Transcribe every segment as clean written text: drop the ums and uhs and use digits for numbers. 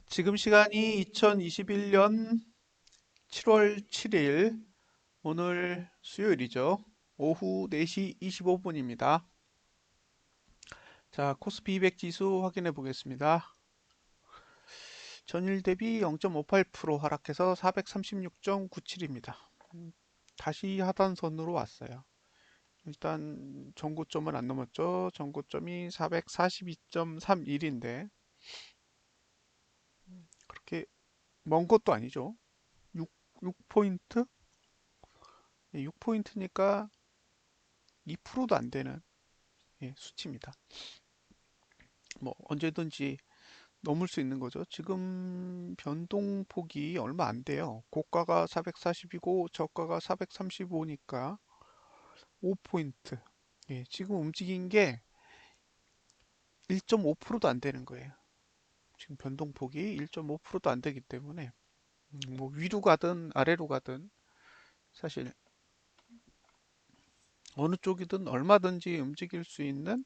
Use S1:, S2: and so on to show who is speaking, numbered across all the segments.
S1: 지금 시간이 2021년 7월 7일, 오늘 수요일이죠. 오후 4시 25분입니다. 자, 코스피 200 지수 확인해 보겠습니다. 전일 대비 0.58% 하락해서 436.97입니다. 다시 하단선으로 왔어요. 일단 전고점은 안 넘었죠. 전고점이 442.31인데 그렇게 먼 것도 아니죠. 6포인트? 6포인트니까 2%도 안 되는 수치입니다. 뭐 언제든지 넘을 수 있는 거죠. 지금 변동폭이 얼마 안 돼요. 고가가 440이고 저가가 435니까 5포인트. 지금 움직인 게 1.5%도 안 되는 거예요. 지금 변동폭이 1.5%도 안 되기 때문에 뭐 위로 가든 아래로 가든 사실 어느 쪽이든 얼마든지 움직일 수 있는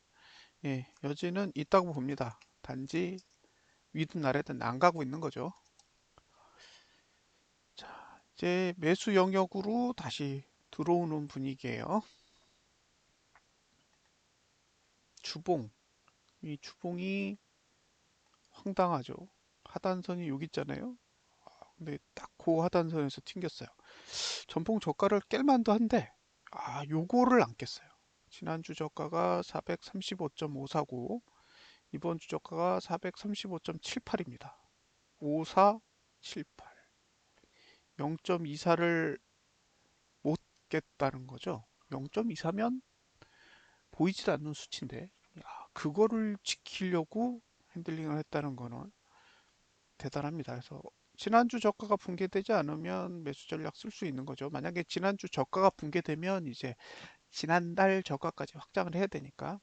S1: 여지는 있다고 봅니다. 단지 위든 아래든 안 가고 있는 거죠. 자, 이제 매수 영역으로 다시 들어오는 분위기예요. 주봉. 이 주봉이 황당하죠. 하단선이 여기 있잖아요. 근데 딱 그 하단선에서 튕겼어요. 전봉 저가를 깰 만도 한데, 요거를 안 깼어요. 지난주 저가가 435.549, 이번 주 저가가 435.78입니다. 5478. 0.24를 못 깼다는 거죠. 0.24면 보이지도 않는 수치인데 그거를 지키려고 핸들링을 했다는 거는 대단합니다. 그래서 지난주 저가가 붕괴되지 않으면 매수 전략 쓸 수 있는 거죠. 만약에 지난주 저가가 붕괴되면 이제 지난달 저가까지 확장을 해야 되니까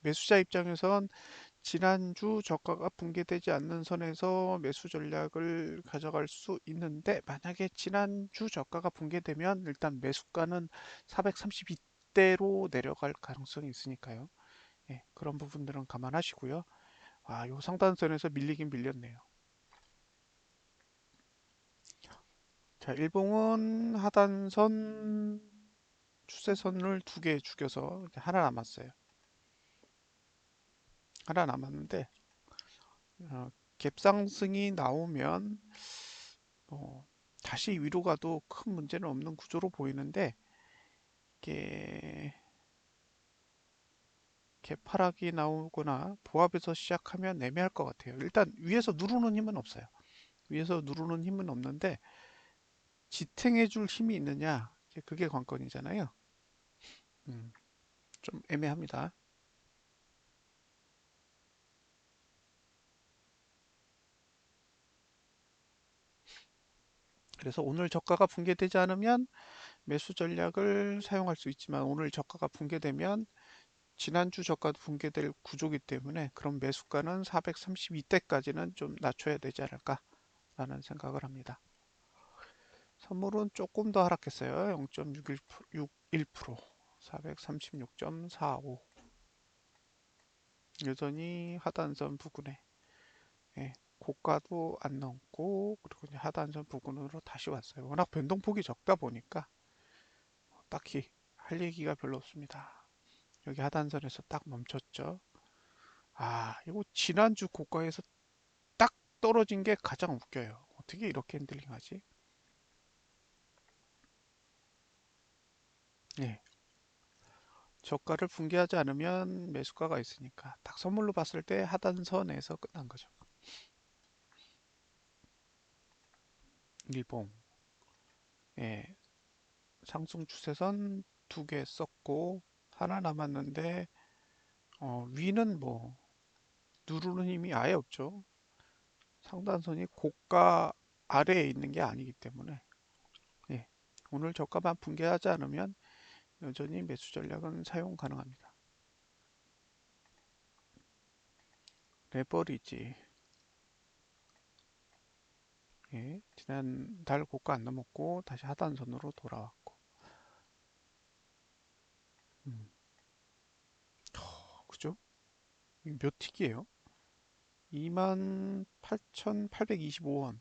S1: 매수자 입장에선 지난주 저가가 붕괴되지 않는 선에서 매수 전략을 가져갈 수 있는데 만약에 지난주 저가가 붕괴되면 일단 매수가는 432대로 내려갈 가능성이 있으니까요. 그런 부분들은 감안하시고요. 요 상단선에서 밀리긴 밀렸네요. 자, 일봉은 하단선 추세선을 두 개 죽여서 이제 하나 남았어요. 하나 남았는데 갭상승이 나오면 어, 다시 위로 가도 큰 문제는 없는 구조로 보이는데 이게 개파락이 나오거나 보합에서 시작하면 애매할 것 같아요. 일단 위에서 누르는 힘은 없어요. 위에서 누르는 힘은 없는데 지탱해 줄 힘이 있느냐 그게 관건이잖아요. 음, 좀 애매합니다. 그래서 오늘 저가가 붕괴되지 않으면 매수 전략을 사용할 수 있지만 오늘 저가가 붕괴되면 지난주 저가도 붕괴될 구조기 때문에 그럼 매수가는 432대까지는 좀 낮춰야 되지 않을까라는 생각을 합니다. 선물은 조금 더 하락했어요. 0.61%, 436.45. 여전히 하단선 부근에 고가도 안 넘고 그리고 이제 하단선 부근으로 다시 왔어요. 워낙 변동폭이 적다 보니까 딱히 할 얘기가 별로 없습니다. 여기 하단선에서 딱 멈췄죠. 이거 지난주 고가에서 딱 떨어진 게 가장 웃겨요. 어떻게 이렇게 핸들링하지? 예. 저가를 붕괴하지 않으면 매수가가 있으니까 딱 선물로 봤을 때 하단선에서 끝난 거죠. 일봉. 예. 상승 추세선 두 개 썼고 하나 남았는데 위는 뭐 누르는 힘이 아예 없죠. 상단선이 고가 아래에 있는 게 아니기 때문에 예. 오늘 저가만 붕괴하지 않으면 여전히 매수 전략은 사용 가능합니다. 레버리지. 지난달 고가 안 넘었고 다시 하단선으로 돌아왔고. 음, 그죠? 몇 틱이에요? 28,825원,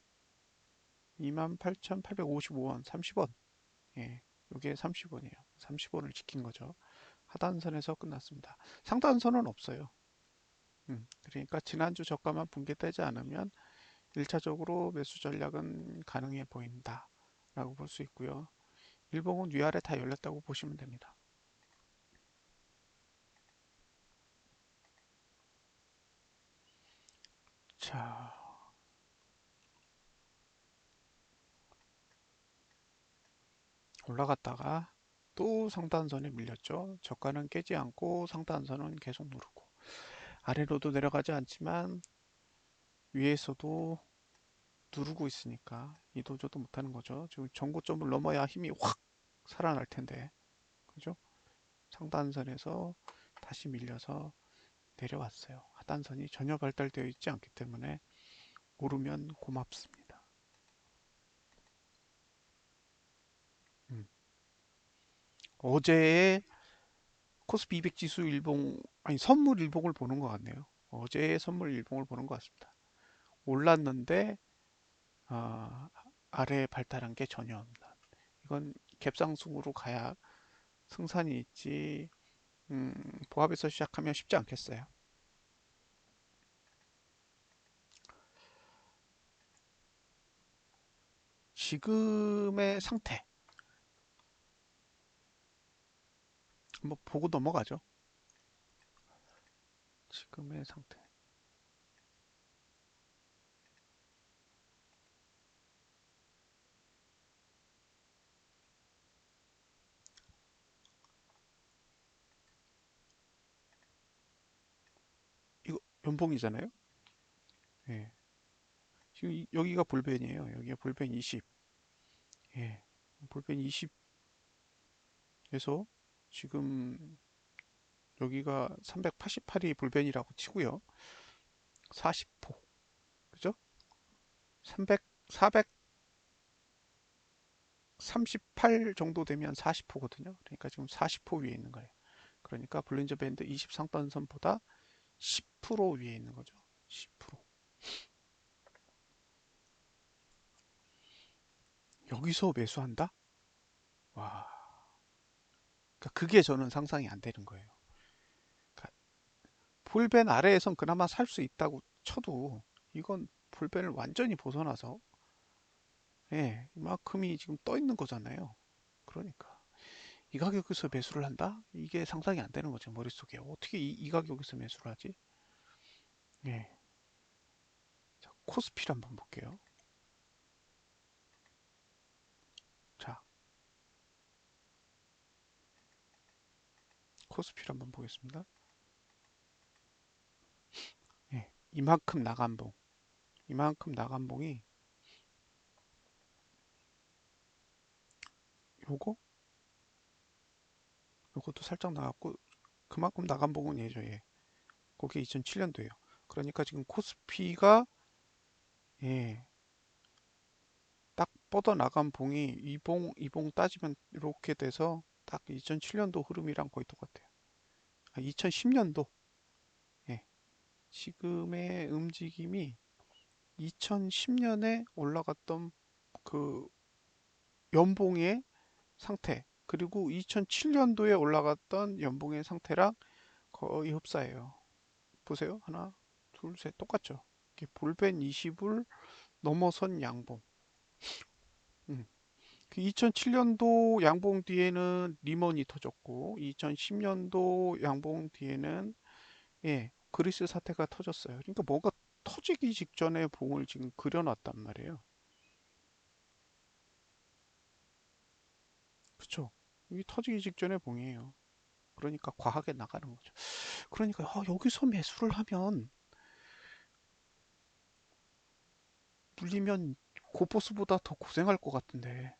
S1: 28,855원, 30원. 예, 요게 30원이에요. 30원을 지킨 거죠. 하단선에서 끝났습니다. 상단선은 없어요. 그러니까 지난주 저가만 붕괴되지 않으면 1차적으로 매수 전략은 가능해 보인다. 라고 볼 수 있고요. 일봉은 위아래 다 열렸다고 보시면 됩니다. 자, 올라갔다가 또 상단선에 밀렸죠. 저가는 깨지 않고 상단선은 계속 누르고 아래로도 내려가지 않지만 위에서도 누르고 있으니까 이도저도 못하는 거죠. 지금 전고점을 넘어야 힘이 확 살아날 텐데, 그죠? 상단선에서 다시 밀려서 내려왔어요. 하단선이 전혀 발달되어 있지 않기 때문에 오르면 고맙습니다. 음. 어제의 코스피 200 지수 일봉, 아니 선물 일봉을 보는 것 같네요. 어제의 선물 일봉을 보는 것 같습니다. 올랐는데 아, 아래에 발달한 게 전혀 없다. 이건 갭상승으로 가야 승산이 있지. 음, 보합에서 시작하면 쉽지 않겠어요. 지금의 상태 한번 보고 넘어가죠. 지금의 상태. 이거 연봉이잖아요. 예. 지금 여기가 볼벤이에요. 여기가 볼벤 20. 예. 볼벤 20에서 지금 여기가 388이 볼벤이라고 치고요. 40호. 그죠? 300, 438 정도 되면 40호거든요. 그러니까 지금 40호 위에 있는 거예요. 그러니까 볼린저 밴드 20 상단선보다 10% 위에 있는 거죠. 10%. 여기서 매수한다? 와. 그러니까 그게 저는 상상이 안 되는 거예요. 그러니까 볼벤 아래에선 그나마 살 수 있다고 쳐도 이건 볼벤을 완전히 벗어나서 예, 이만큼이 지금 떠 있는 거잖아요. 그러니까 이 가격에서 매수를 한다? 이게 상상이 안 되는 거죠. 머릿속에. 어떻게 이 가격에서 매수를 하지? 예. 자, 코스피를 한번 볼게요. 자, 코스피를 한번 보겠습니다. 예. 이만큼 나간 봉. 이만큼 나간 봉이 요거? 요것도 살짝 나갔고 그만큼 나간 봉은 예죠. 예. 그게 2007년도예요. 그러니까 지금 코스피가 예, 딱 뻗어 나간 봉이 이봉 따지면 이렇게 돼서 딱 2007년도 흐름이랑 거의 똑같아요. 2010년도. 예. 지금의 움직임이 2010년에 올라갔던 그 연봉의 상태, 그리고 2007년도에 올라갔던 연봉의 상태랑 거의 흡사해요. 보세요. 하나, 둘, 셋. 똑같죠? 이렇게 볼벤 20을 넘어선 양봉. 음. 그 2007년도 양봉 뒤에는 리먼이 터졌고, 2010년도 양봉 뒤에는 예, 그리스 사태가 터졌어요. 그러니까 뭐가 터지기 직전에 봉을 지금 그려놨단 말이에요. 그쵸? 이게 터지기 직전에 봉이에요. 그러니까 과하게 나가는 거죠. 그러니까 여기서 매수를 하면 물리면 고보스보다 더 고생할 것 같은데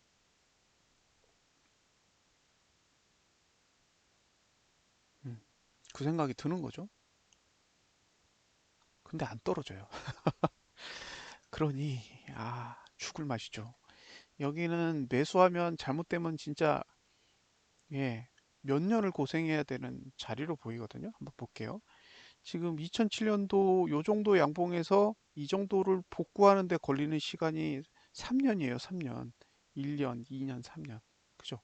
S1: 음, 그 생각이 드는 거죠. 근데 안 떨어져요. 그러니 죽을 맛이죠. 여기는 매수하면 잘못되면 진짜 예, 몇 년을 고생해야 되는 자리로 보이거든요. 한번 볼게요. 지금 2007년도 요 정도 양봉에서 이 정도를 복구하는 데 걸리는 시간이 3년이에요, 3년. 1년, 2년, 3년. 그죠?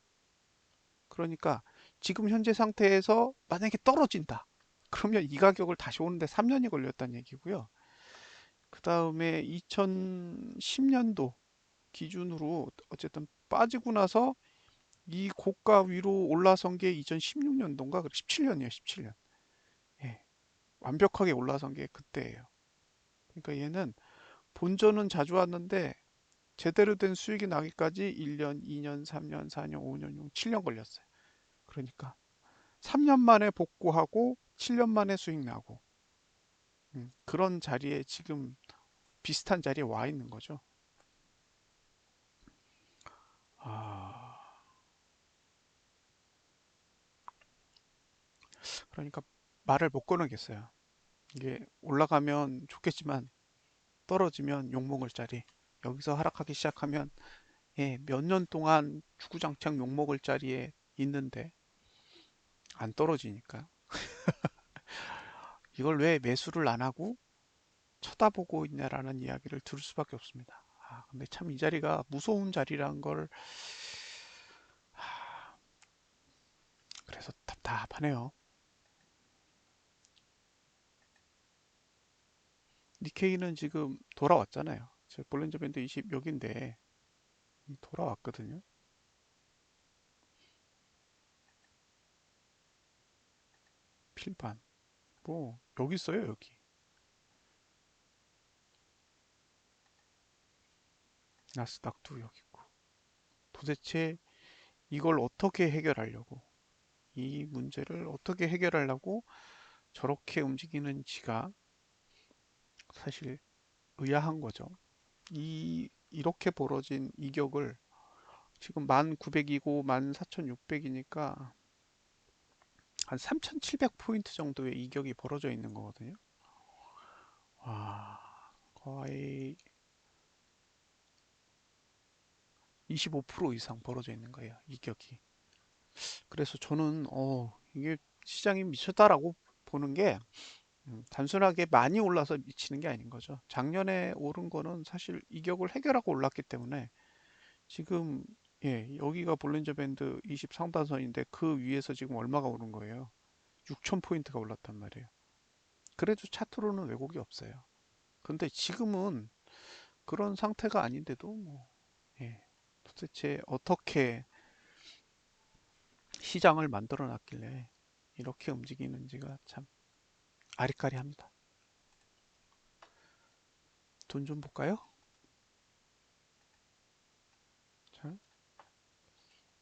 S1: 그러니까 지금 현재 상태에서 만약에 떨어진다. 그러면 이 가격을 다시 오는데 3년이 걸렸다는 얘기고요. 그 다음에 2010년도 기준으로 어쨌든 빠지고 나서 이 고가 위로 올라선 게 2016년도인가? 17년이에요, 17년. 예, 완벽하게 올라선 게 그때예요. 그러니까 얘는 본전은 자주 왔는데 제대로 된 수익이 나기까지 1년, 2년, 3년, 4년, 5년, 6년, 7년 걸렸어요. 그러니까 3년 만에 복구하고 7년 만에 수익 나고 그런 자리에 지금 비슷한 자리에 와 있는 거죠. 아, 그러니까 말을 못 꺼내겠어요. 이게 올라가면 좋겠지만 떨어지면 욕먹을 자리. 여기서 하락하기 시작하면 예, 몇 년 동안 주구장창 욕먹을 자리에 있는데 안 떨어지니까 이걸 왜 매수를 안 하고 쳐다보고 있냐라는 이야기를 들을 수밖에 없습니다. 아, 근데 참 이 자리가 무서운 자리란 걸 그래서 답답하네요. 니케이는 지금 돌아왔잖아요. 저 볼린저 밴드 20 여기인데 돌아왔거든요. 필반. 뭐 여기 있어요, 여기. 나스닥도 여기 있고. 도대체 이걸 어떻게 해결하려고 이 문제를 어떻게 해결하려고 저렇게 움직이는지가 사실 의아한 거죠. 이렇게 벌어진 이격을 지금 1900이고 14,600이니까 한 3,700포인트 정도의 이격이 벌어져 있는 거거든요. 와, 거의 25% 이상 벌어져 있는 거예요, 이격이. 그래서 저는 이게 시장이 미쳤다라고 보는 게 단순하게 많이 올라서 미치는 게 아닌 거죠. 작년에 오른 거는 사실 이격을 해결하고 올랐기 때문에 지금 예, 여기가 볼린저 밴드 20 상단선인데 그 위에서 지금 얼마가 오른 거예요? 6,000포인트가 올랐단 말이에요. 그래도 차트로는 왜곡이 없어요. 근데 지금은 그런 상태가 아닌데도 뭐 예, 도대체 어떻게 시장을 만들어 놨길래 이렇게 움직이는지가 참 아리까리합니다. 돈 좀 볼까요? 자,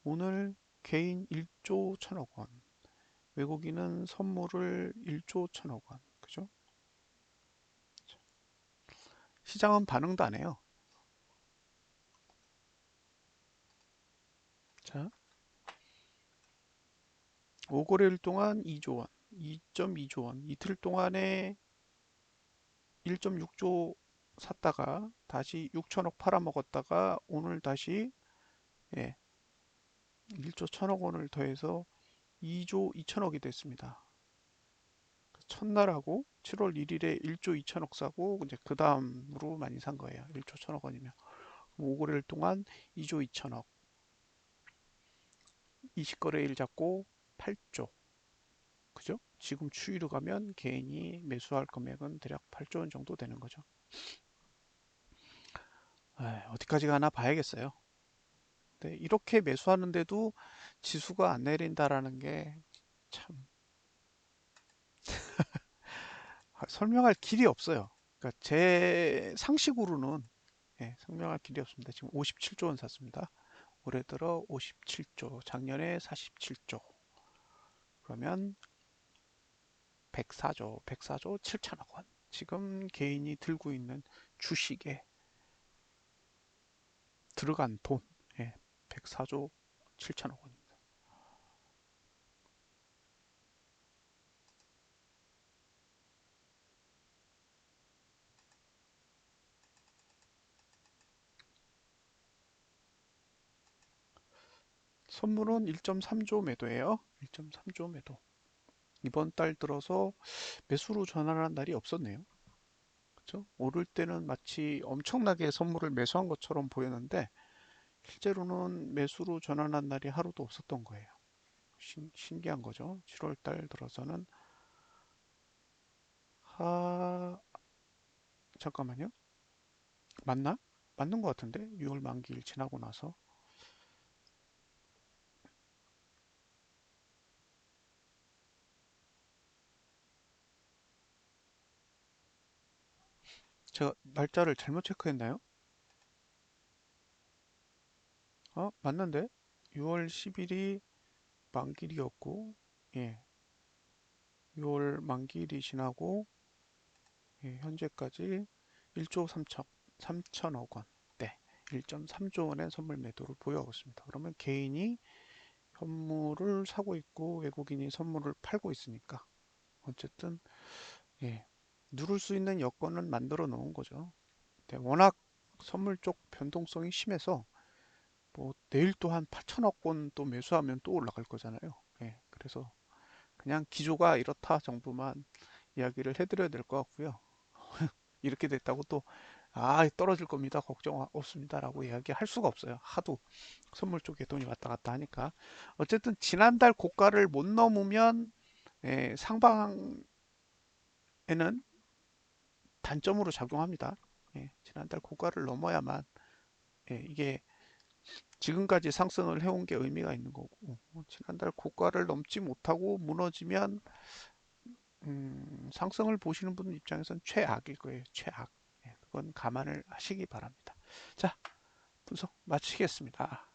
S1: 오늘 개인 1조 1천억 원, 외국인은 선물을 1조 1천억 원, 그죠? 시장은 반응도 안 해요. 자, 5거래일 동안 2조 원, 2.2조 원, 이틀 동안에 1.6조 샀다가 다시 6천억 팔아먹었다가 오늘 다시 예, 1조 1천억 원을 더해서 2조 2천억이 됐습니다. 첫날하고 7월 1일에 1조 2천억 사고 이제 그 다음으로 많이 산 거예요. 1조 1천억 원이면 5거래일 동안 2조 2천억 20거래일 잡고 8조 그죠? 지금 추이로 가면 개인이 매수할 금액은 대략 8조 원 정도 되는 거죠. 어디까지 가나 봐야겠어요. 근데 이렇게 매수하는데도 지수가 안 내린다라는 게 참 설명할 길이 없어요. 그러니까 제 상식으로는 설명할 길이 없습니다. 지금 57조 원 샀습니다. 올해 들어 57조, 작년에 47조. 그러면 104조 7천억 원. 지금 개인이 들고 있는 주식에 들어간 돈, 104조 7천억 원입니다. 선물은 1.3조 매도예요. 1.3조 매도. 이번 달 들어서 매수로 전환한 날이 없었네요. 그렇죠? 오를 때는 마치 엄청나게 선물을 매수한 것처럼 보였는데 실제로는 매수로 전환한 날이 하루도 없었던 거예요. 신기한 거죠. 7월 달 들어서는 하 잠깐만요. 맞나? 맞는 것 같은데 6월 만기일 지나고 나서 제가 날짜를 잘못 체크했나요? 맞는데 6월 10일이 만기일이었고 예, 6월 만기일이 지나고 예, 현재까지 1조 3천억 원, 네, 1.3조 원의 선물 매도를 보유하고 있습니다. 그러면 개인이 현물을 사고 있고 외국인이 선물을 팔고 있으니까 어쨌든 예, 누를 수 있는 여건은 만들어 놓은 거죠. 네, 워낙 선물 쪽 변동성이 심해서 뭐 내일 또 한 8천억 원 또 매수하면 또 올라갈 거잖아요. 예, 그래서 그냥 기조가 이렇다 정도만 이야기를 해드려야 될 것 같고요. 이렇게 됐다고 또 떨어질 겁니다. 걱정 없습니다라고 이야기할 수가 없어요. 하도 선물 쪽에 돈이 왔다 갔다 하니까. 어쨌든 지난달 고가를 못 넘으면 상방에는 단점으로 작용합니다. 예, 지난달 고가를 넘어야만 이게 지금까지 상승을 해온 게 의미가 있는 거고 지난달 고가를 넘지 못하고 무너지면 상승을 보시는 분 입장에선 최악일 거예요. 최악. 예, 그건 감안을 하시기 바랍니다. 자, 분석 마치겠습니다.